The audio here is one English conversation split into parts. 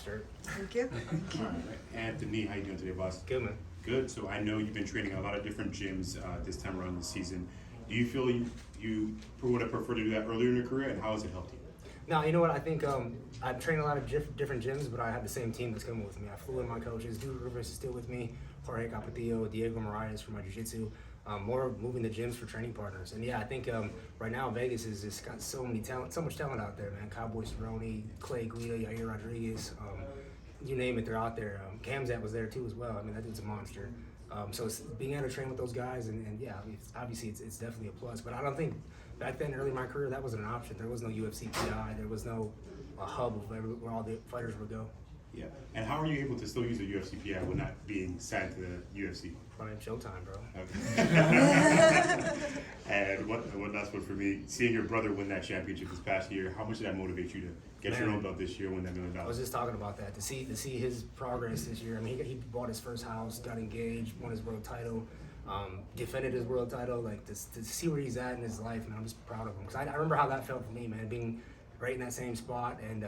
shirt. Thank you. All right. Anthony, how you doing today, boss? Good, man. Good. So I know you've been training at a lot of different gyms this time around the season. Do you feel you would have preferred to do that earlier in your career, and how has it helped you? No, you know what? I think I've trained a lot of different gyms, but I have the same team that's coming with me. I flew in my coaches. Dude Rivers is still with me. Jorge Capetillo, Diego Morales for my jiu-jitsu. More moving the gyms for training partners. And yeah, I think right now Vegas is just got so much talent out there, man. Cowboy Cerrone, Clay Guida, Yair Rodriguez, you name it, they're out there. Kamzat was there too as well. I mean, that dude's a monster. So it's being able to train with those guys, and yeah, I mean, obviously it's definitely a plus. But I don't think back then, early in my career, that wasn't an option. There was no UFC PI. There was no hub of where all the fighters would go. Yeah. And how are you able to still use a UFC PI when not being signed to the UFC? Running Showtime, bro. Okay. And one last one for me. Seeing your brother win that championship this past year, how much did that motivate you to get your own belt this year, win that $1 million? I was just talking about that. To see his progress this year. I mean, he bought his first house, got engaged, won his world title, defended his world title. Like to see where he's at in his life, man, I'm just proud of him. Because I remember how that felt for me, man, being right in that same spot and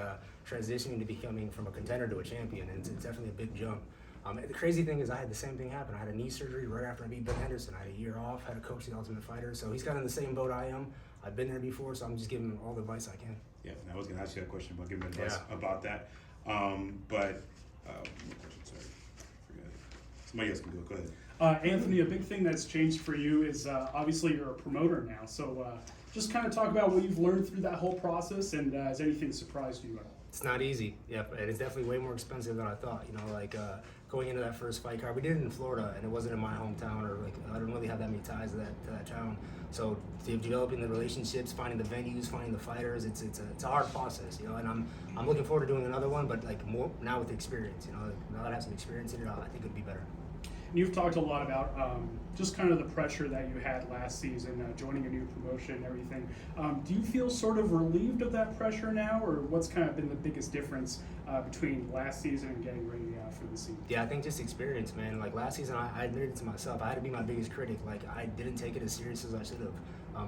transitioning to becoming from a contender to a champion. And it's definitely a big jump. The crazy thing is I had the same thing happen. I had a knee surgery right after I beat Ben Henderson. I had a year off, had to coach the Ultimate Fighter. So he's kind of in the same boat I am. I've been there before, so I'm just giving him all the advice I can. Yeah, and I was going to ask you that question about giving advice about that. Sorry, forgot. Somebody else can do it. Go ahead. Anthony, a big thing that's changed for you is obviously you're a promoter now. So just kind of talk about what you've learned through that whole process, and has anything surprised you at all? It's not easy, yeah, and it's definitely way more expensive than I thought. You know, like going into that first fight card, we did it in Florida, and it wasn't in my hometown, or like I don't really have that many ties to that town. So developing the relationships, finding the venues, finding the fighters, it's a hard process, you know. And I'm looking forward to doing another one, but like more now with experience, you know. Now that I have some experience in it, I think it'd be better. You've talked a lot about just kind of the pressure that you had last season, joining a new promotion and everything. Do you feel sort of relieved of that pressure now, or what's kind of been the biggest difference between last season and getting ready for the season? Yeah, I think just experience, man. Like last season, I admitted it to myself. I had to be my biggest critic. Like I didn't take it as serious as I should have.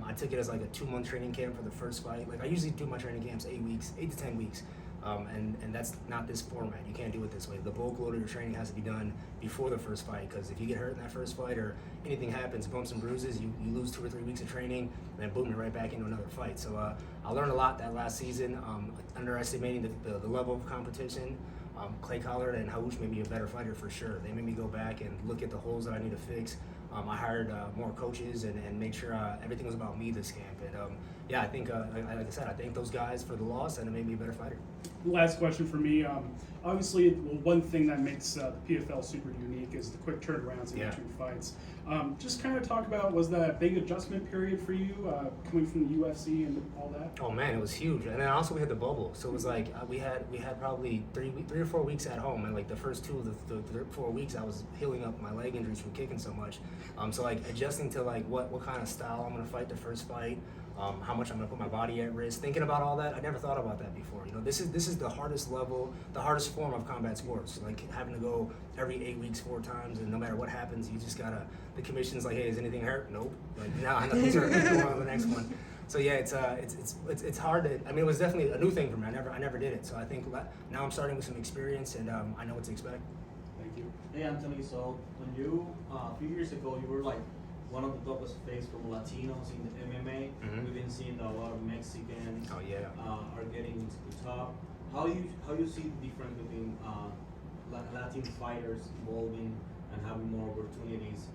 I took it as like a 2-month training camp for the first fight. Like I usually do my training camps 8 to 10 weeks. And that's not this format. You can't do it this way. The bulk load of your training has to be done before the first fight, because if you get hurt in that first fight or anything happens, bumps and bruises, you lose 2 or 3 weeks of training, and then boom, you're right back into another fight. So I learned a lot that last season, underestimating the level of competition. Clay Collard and Haush made me a better fighter for sure. They made me go back and look at the holes that I need to fix. I hired more coaches and made sure everything was about me this camp. And yeah, I think, like I said, I thank those guys for the loss, and it made me a better fighter. Last question for me. Obviously, one thing that makes the PFL super unique is the quick turnarounds in between fights. Just kind of talk about, was that a big adjustment period for you, coming from the UFC and all that? Oh man, it was huge. And then also we had the bubble, so it was like we had probably 3 or 4 weeks at home, and like the first 2 of the 4 weeks I was healing up my leg injuries from kicking so much. So like adjusting to like what kind of style I'm gonna fight the first fight. How much I'm gonna put my body at risk. Thinking about all that, I never thought about that before. You know, this is the hardest level, the hardest form of combat sports. Like having to go every 8 weeks 4 times, and no matter what happens, you just gotta. The commission's like, hey, is anything hurt? Nope. Like no, nothing's hurt. Go on to the next one. So yeah, it's hard to. I mean, it was definitely a new thing for me. I never did it. So I think now I'm starting with some experience, and I know what to expect. Thank you. Hey Anthony, so when you a few years ago you were like one of the toughest face from Latinos in the MMA. Mm-hmm. We've been seeing a lot of Mexicans Oh yeah. are getting into the top. How you see the difference between Latin fighters evolving and having more opportunities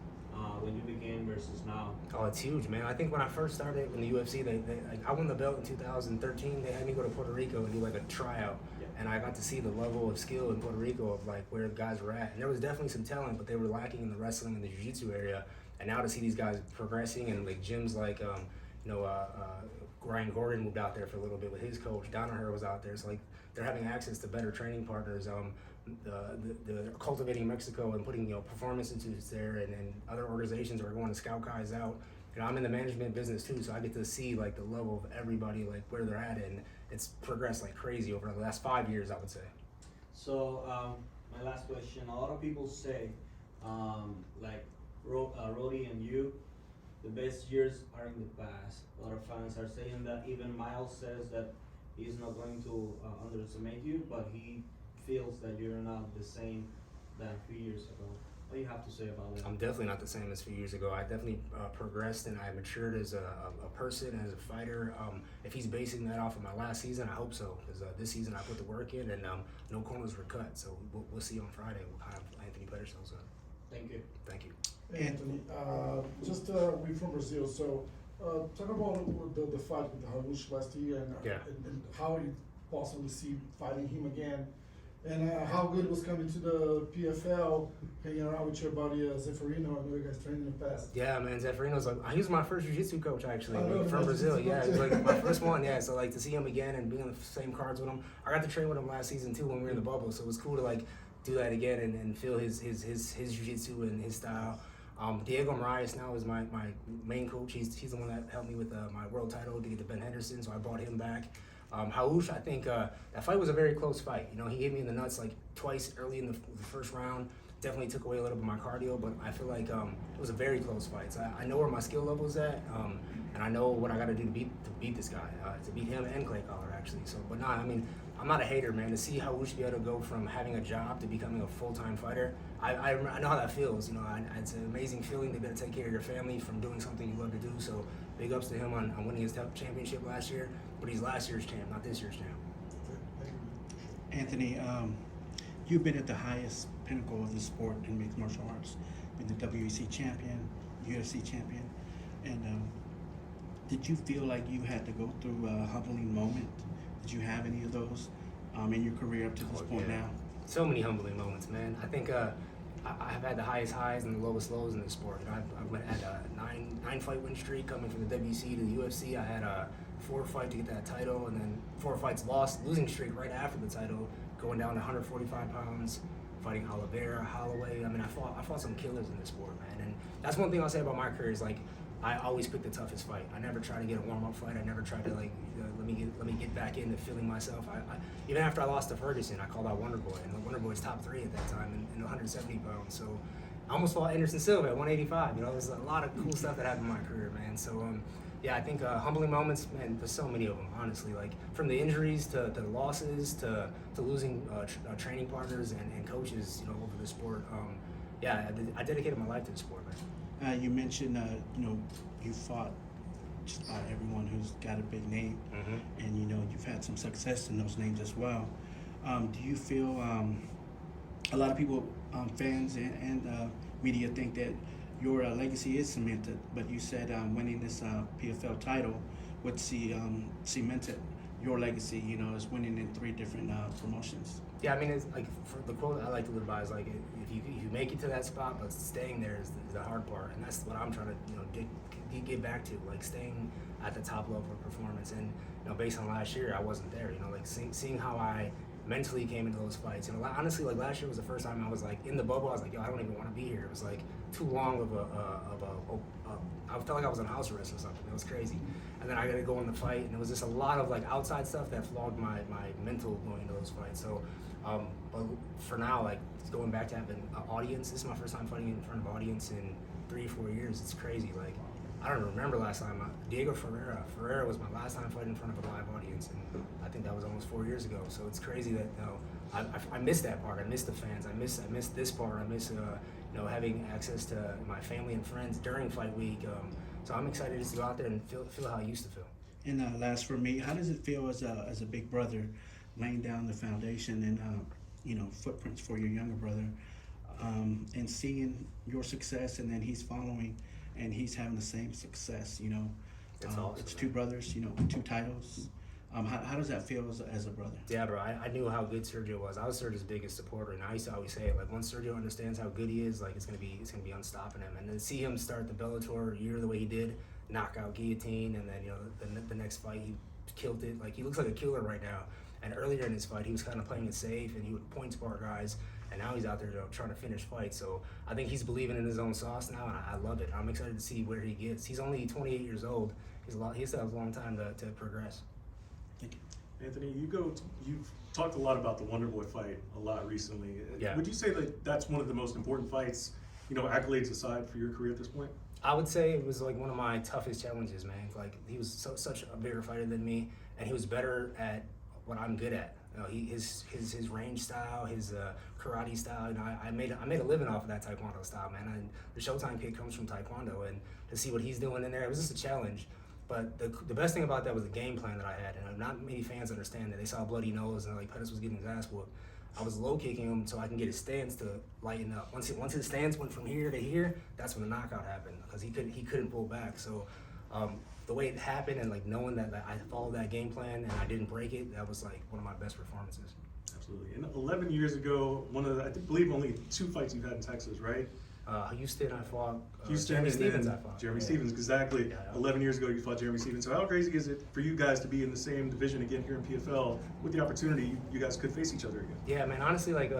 when you began versus now? Oh, it's huge, man. I think when I first started in the UFC, I won the belt in 2013. They had me go to Puerto Rico and do like a tryout. Yeah. And I got to see the level of skill in Puerto Rico of like where the guys were at. And there was definitely some talent, but they were lacking in the wrestling and the jiu-jitsu area. And now to see these guys progressing, and like gyms like Ryan Gordon moved out there for a little bit with his coach. Danaher was out there. So like they're having access to better training partners. The cultivating Mexico and putting performance institutes there, and other organizations are going to scout guys out. You know, I'm in the management business too, so I get to see like the level of everybody, like where they're at, and it's progressed like crazy over the last 5 years, I would say. So my last question: a lot of people say, like Roddy and you, the best years are in the past. A lot of fans are saying that. Even Miles says that he's not going to underestimate you, but he feels that you're not the same than a few years ago. What do you have to say about that? I'm definitely not the same as a few years ago. I definitely progressed and I matured as a person, as a fighter. If he's basing that off of my last season, I hope so, because this season I put the work in and no corners were cut. So we'll see on Friday what kind of Anthony Pettis shows up. Thank you. Thank you. Anthony, we from Brazil, so talk about the fight with Harush last year and how you possibly see fighting him again, and how good it was coming to the PFL, hanging around with your buddy Zeferino. I know you guys trained in the past. Yeah, man, Zeferino's he was my first jiu-jitsu coach actually, know, from Brazil. jiu-jitsu Yeah, coach. he was like my first one. Yeah, so like to see him again and be on the same cards with him. I got to train with him last season too when we were in the bubble, so it was cool to like do that again and feel his jiu-jitsu and his style. Diego Marias now is my main coach. He's the one that helped me with my world title to get to Ben Henderson, so I brought him back. Harush, I think that fight was a very close fight. You know, he hit me in the nuts like twice early in the first round. Definitely took away a little bit of my cardio, but I feel like it was a very close fight. So I know where my skill level is at, and I know what I got to do to beat this guy, to beat him and Clay Collar actually. So, but nah, I mean, I'm not a hater, man. To see Harush be able to go from having a job to becoming a full-time fighter, I know how that feels. You know, it's an amazing feeling to be able to take care of your family from doing something you love to do. So big ups to him on winning his championship last year. But he's last year's champ, not this year's champ. Anthony, you've been at the highest pinnacle of the sport in mixed martial arts. Been the WEC champion, UFC champion, and did you feel like you had to go through a humbling moment? Did you have any of those in your career up to this point now? So many humbling moments, man. I think I've had the highest highs and the lowest lows in this sport. You know, I've had a nine fight win streak coming from the WC to the UFC. I had a 4 fight to get that title, and then 4 fights losing streak right after the title, going down to 145 pounds, fighting Oliveira, Holloway. I mean, I fought some killers in this sport, man. And that's one thing I'll say about my career is like, I always pick the toughest fight. I never try to get a warm-up fight. I never try to like let me get back into feeling myself. I even after I lost to Ferguson, I called out Wonderboy, and the Wonderboy's top 3 at that time in 170 pounds. So I almost fought Henderson Silva at 185. You know, there's a lot of cool stuff that happened in my career, man. So yeah, I think humbling moments, man. There's so many of them, honestly. Like from the injuries to the losses to losing training partners and coaches, you know, over the sport. Yeah, I dedicated my life to the sport, man. You mentioned, you know, you fought just about everyone who's got a big name, and you know you've had some success in those names as well. Do you feel a lot of people, fans and media, think that your legacy is cemented? But you said winning this PFL title would cemented your legacy. You know, as winning in 3 different promotions. Yeah, I mean, it's like for the quote I like to live by is like if you make it to that spot, but staying there is the hard part, and that's what I'm trying to get back to, like staying at the top level of performance. And you know, based on last year, I wasn't there. You know, like seeing how I mentally came into those fights. You know, honestly, like last year was the first time I was like in the bubble. I was like, yo, I don't even want to be here. It was like too long of I felt like I was on house arrest or something. It was crazy. And then I got to go in the fight, and it was just a lot of like outside stuff that flogged my mental going into those fights. So, but for now, like going back to having an audience, this is my first time fighting in front of an audience in 3 or 4 years. It's crazy. Like I don't remember last time. Diego Ferreira was my last time fighting in front of a live audience, and I think that was almost 4 years ago. So it's crazy that I miss that part. I miss the fans. I miss this part. I miss you know, having access to my family and friends during fight week. So I'm excited just to go out there and feel how I used to feel. And last for me, how does it feel as a big brother, laying down the foundation and you know, footprints for your younger brother, and seeing your success, and then he's following, and he's having the same success? You know, It's awesome, it's man. 2 brothers, you know, 2 titles. How does that feel as a brother? Yeah, bro, I knew how good Sergio was. I was Sergio's biggest supporter, and I used to always say it, like once Sergio understands how good he is, like it's gonna be unstopping him. And then see him start the Bellator year the way he did, knockout guillotine, and then you know the next fight he killed it. Like he looks like a killer right now. And earlier in his fight, he was kind of playing it safe, and he would point spar guys. And now he's out there trying to finish fights. So I think he's believing in his own sauce now, and I love it. I'm excited to see where he gets. He's only 28 years old. He still has a long time to progress. Thank you. Anthony, you've talked a lot about the Wonderboy fight a lot recently. Yeah. Would you say that that's one of the most important fights, you know, accolades aside, for your career at this point? I would say it was like one of my toughest challenges, man. Like he was such a bigger fighter than me, and he was better at what I'm good at. You know, his range style, his karate style. You know, I made a living off of that Taekwondo style, man. And the Showtime kid comes from Taekwondo, and to see what he's doing in there, it was just a challenge. But the best thing about that was the game plan that I had, and not many fans understand that. They saw a bloody nose, and like Pettis was getting his ass whooped. I was low kicking him so I can get his stance to lighten up. Once his stance went from here to here, that's when the knockout happened, because he couldn't pull back. So the way it happened, and like knowing that I followed that game plan and I didn't break it, that was like one of my best performances. Absolutely. And 11 years ago, I believe only 2 fights you've had in Texas, right? Houston, I fought. Houston Jeremy and Stevens, then I fought. Jeremy Yeah. Stevens, exactly. Yeah. 11 years ago, you fought Jeremy Stevens. So how crazy is it for you guys to be in the same division again here in PFL with the opportunity you guys could face each other again? Yeah, man. Honestly, like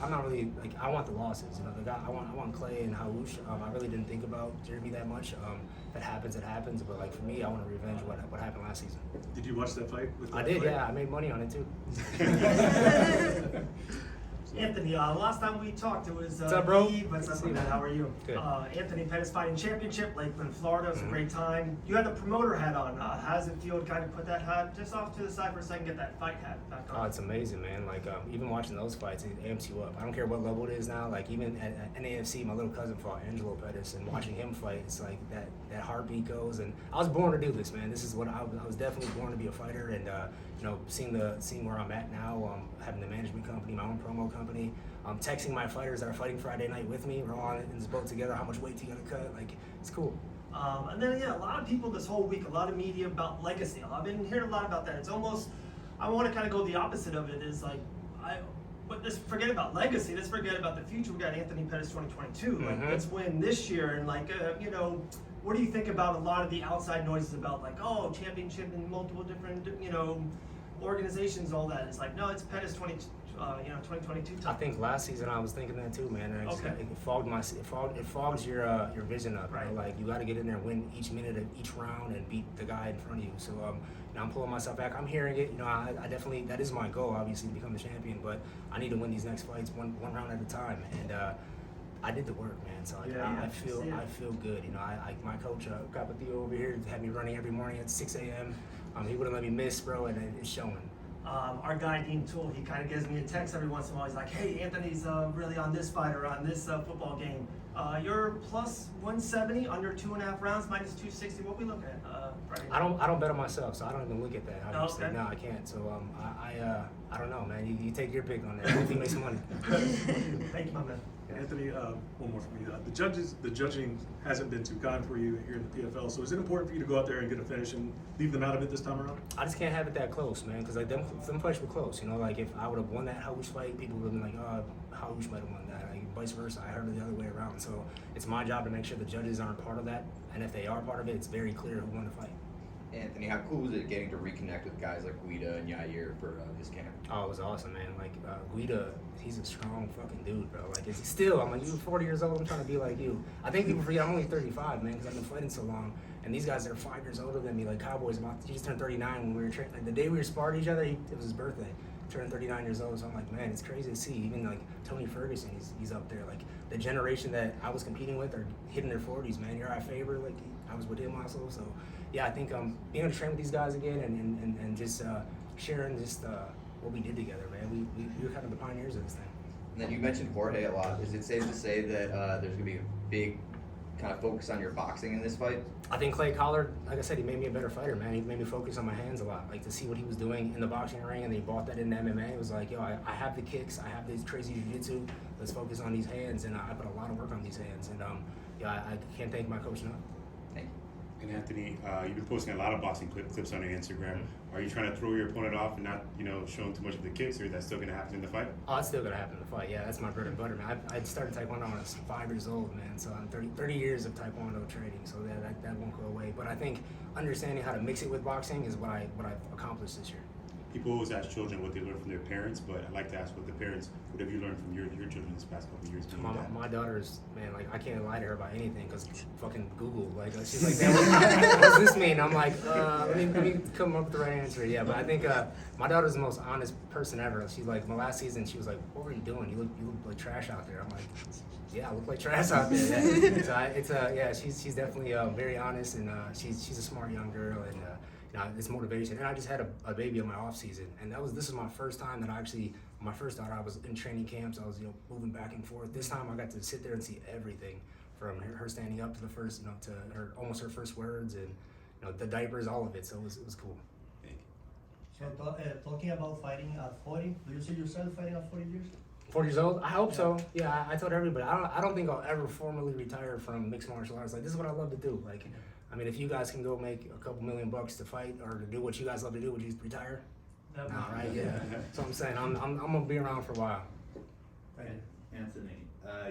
I'm not really like I want the losses. You know, the guy I want Clay and Haoush. I really didn't think about Jeremy that much. If it happens, it happens. But like for me, I want to revenge what happened last season. Did you watch that fight? I did. Yeah, I made money on it too. Anthony, last time we taled, it was What's up, bro? Eve. What's up, man? How are you? Good. Anthony Pettis Fighting Championship, Lakeland, Florida. It was a great time. You had the promoter hat on. How does it feel to kind of put that hat just off to the side for a second, get that fight hat back on? Oh, it's amazing, man. Like even watching those fights, it amps you up. I don't care what level it is now. Like even at NAFC, my little cousin fought Angelo Pettis, and watching him fight, it's like that heartbeat goes. And I was born to do this, man. This is what I was definitely born to be a fighter. And you know, seeing where I'm at now, having the management company, my own promo company. Texting my fighters that are fighting Friday night with me. We're all in this boat together. How much weight do you gotta cut? Like, it's cool. And then, yeah, a lot of people this whole week, a lot of media about legacy. I've been hearing a lot about that. It's almost, I want to kind of go the opposite of it. Is like, but let's forget about legacy. Let's forget about the future. We got Anthony Pettis 2022. Like, let's win this year. And like, you know, what do you think about a lot of the outside noises about like, oh, championship in multiple different, you know, organizations, all that? It's like, no, it's Pettis 2022 I think last season I was thinking that too, man. And it fogs your vision up. Right. You know? Like you got to get in there, and win each minute of each round, and beat the guy in front of you. So you know, I'm pulling myself back. I'm hearing it. You know, I definitely, that is my goal, obviously, to become the champion. But I need to win these next fights one round at a time. And I did the work, man. So like, Yeah, I feel good. You know, my coach, Capatio over here, had me running every morning at 6 a.m. He wouldn't let me miss, bro, and it's showing. Our guy Dean Toole, he kind of gives me a text every once in a while. He's like, "Hey, Anthony's really on this fight or on this football game. You're plus 170 under 2.5 rounds, minus 260. What we looking at? Friday night?" I don't bet on myself, so I don't even look at that. Obviously, Okay. no, I can't. So I don't know, man. You take your pick on that. Hopefully, make some money. Thank you, my man. Anthony, one more from me. The judging hasn't been too kind for you here in the PFL. So is it important for you to go out there and get a finish and leave them out of it this time around? I just can't have it that close, man, because like them fights were close. You know, like if I would have won that Haoush fight, people would have been like, "Oh, Haoush might have won that." Like vice versa. I heard it the other way around. So it's my job to make sure the judges aren't part of that, and if they are part of it, it's very clear who won the fight. Anthony, how cool was it getting to reconnect with guys like Guida and Yair for this camp? Oh, it was awesome, man. Like Guida, he's a strong fucking dude, bro. Like it's still, I'm like, you're 40 years old. I'm trying to be like you. I think people forget I'm only 35, man, because I've been fighting so long. And these guys that are 5 years older than me, like Cowboys, he just turned 39 when we were training. Like, the day we were sparring each other, it was his birthday. Turned 39 years old, so I'm like, man, it's crazy to see. Even like Tony Ferguson, he's up there. Like the generation that I was competing with are hitting their 40s, man. You're our favorite. Like I was with him also, so yeah, I think being able to train with these guys again and just sharing just what we did together, man. We were kind of the pioneers of this thing. And then you mentioned Jorge a lot. Is it safe to say that there's going to be a big kind of focus on your boxing in this fight? I think Clay Collard, like I said, he made me a better fighter, man. He made me focus on my hands a lot. Like to see what he was doing in the boxing ring, and then he brought that into MMA. It was like, yo, I have the kicks, I have this crazy jiu-jitsu. Let's focus on these hands, and I put a lot of work on these hands. And yeah, I can't thank my coach enough. Thank you. And Anthony, you've been posting a lot of boxing clips on your Instagram. Are you trying to throw your opponent off and not, show him too much of the kicks, or is that still going to happen in the fight? Oh, it's still gonna happen in the fight. Yeah, that's my bread and butter, man. I started Taekwondo when I was 5 years old, man. So I'm 30 years of Taekwondo training. So that won't go away. But I think understanding how to mix it with boxing is what I've accomplished this year. People always ask children what they learn from their parents, but I'd like to ask what have you learned from your children this past couple of years? My daughter's, man, like I can't lie to her about anything because fucking Google. Like she's like, what does this mean? I'm like, let me come up with the right answer. Yeah, but I think my daughter's the most honest person ever. She's like, my last season, she was like, what were you doing? You look like trash out there. I'm like, yeah, I look like trash out there. Yeah. So she's definitely very honest, and she's a smart young girl, and you know, it's motivation. And I just had a baby in my off season, and this is my first time that my first daughter, I was in training camps. I was, moving back and forth. This time I got to sit there and see everything from her standing up to the first, to her almost her first words, and the diapers, all of it. So it was cool. So talking about fighting at 40, do you see yourself fighting at 40 years? 40 years old? I hope so. Yeah, I told everybody. I don't think I'll ever formally retire from mixed martial arts. Like, this is what I love to do. Like, I mean, if you guys can go make a couple $1 million to fight or to do what you guys love to do, would you retire? No, right? Yeah. That's what I'm saying. I'm gonna be around for a while. Anthony,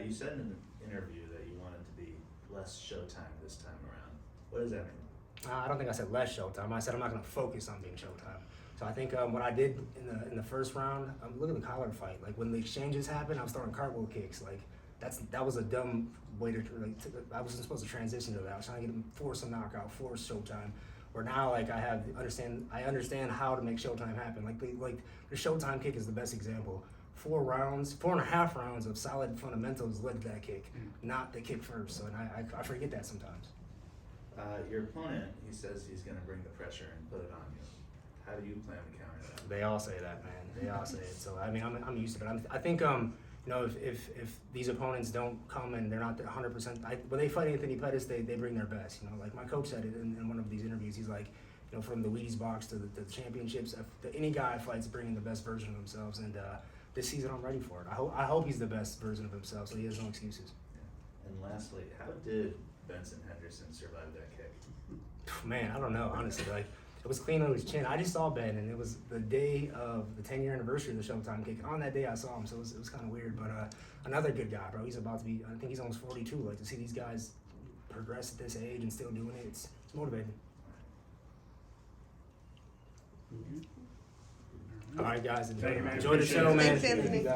you said in an interview that you wanted to be less Showtime this time around. What does that mean? I don't think I said less Showtime. I said I'm not gonna focus on being Showtime. So I think what I did in the first round, look at the collar fight. Like, when the exchanges happened, I was throwing cartwheel kicks. Like, that was a dumb way to I wasn't supposed to transition to that. I was trying to get him, force a knockout, force Showtime. Where now, like, I understand how to make Showtime happen. Like the Showtime kick is the best example. 4.5 rounds of solid fundamentals led to that kick, not the kick first. So, and I forget that sometimes. Your opponent, he says he's going to bring the pressure and put it on you. How do you plan to counter that? They all say that, man. They all say it. So, I mean, I'm used to it. I think if these opponents don't come and they're not 100%, when they fight Anthony Pettis, they bring their best. Like my coach said it in one of these interviews. He's like, from the Wheaties box to the championships, any guy fights bringing the best version of themselves. And this season, I'm ready for it. I hope he's the best version of himself, so he has no excuses. Yeah. And lastly, how did Benson Henderson survive that kick? Man, I don't know, honestly. Like, it was clean on his chin. I just saw Ben, and it was the day of the 10-year anniversary of the Showtime kick. On that day, I saw him, so it was kind of weird. But another good guy, bro. He's about to be, I think he's almost 42. Like, to see these guys progress at this age and still doing it, it's motivating. All right, guys, enjoy the show, man. Thanks, Anthony.